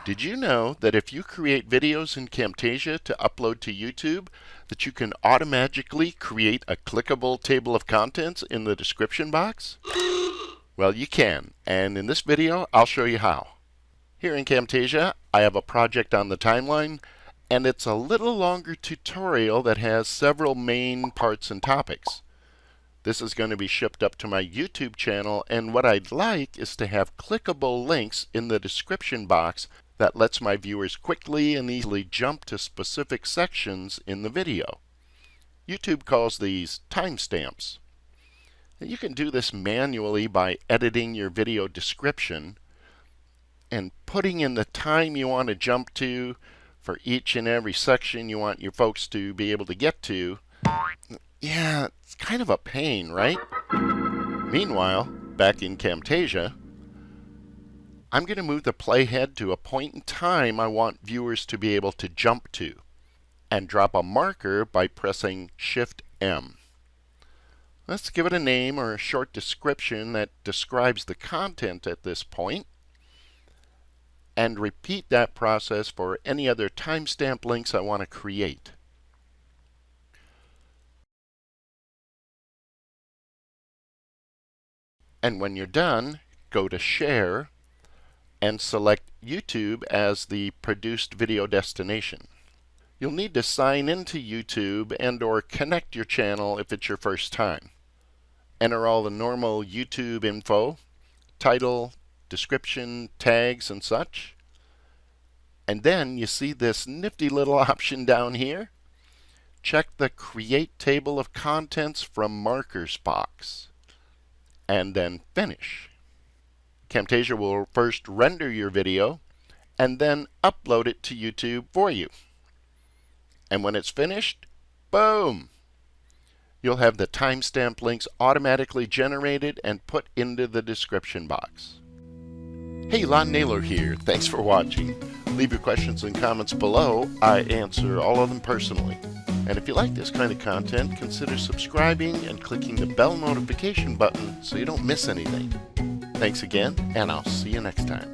Did you know that if you create videos in Camtasia to upload to YouTube, that you can automatically create a clickable table of contents in the description box? Well, you can, and in this video, I'll show you how. Here in Camtasia, I have a project on the timeline, and it's a little longer tutorial that has several main parts and topics. This is going to be shipped up to my YouTube channel, and what I'd like is to have clickable links in the description box that lets my viewers quickly and easily jump to specific sections in the video. YouTube calls these timestamps. You can do this manually by editing your video description and putting in the time you want to jump to for each and every section you want your folks to be able to get to. Yeah, it's kind of a pain, right? Meanwhile, back in Camtasia, I'm going to move the playhead to a point in time I want viewers to be able to jump to, and drop a marker by pressing Shift-M. Let's give it a name or a short description that describes the content at this point, and repeat that process for any other timestamp links I want to create. And when you're done, go to Share and select YouTube as the produced video destination. You'll need to sign into YouTube and/or connect your channel if it's your first time. Enter all the normal YouTube info, title, description, tags, and such. And then you see this nifty little option down here. Check the Create Table of Contents from Markers box, and then Finish. Camtasia will first render your video and then upload it to YouTube for you. And when it's finished, boom! You'll have the timestamp links automatically generated and put into the description box. Hey, Naylor here. Thanks for watching. Leave your questions and comments below. I answer all of them personally. And if you like this kind of content, consider subscribing and clicking the bell notification button so you don't miss anything. Thanks again, and I'll see you next time.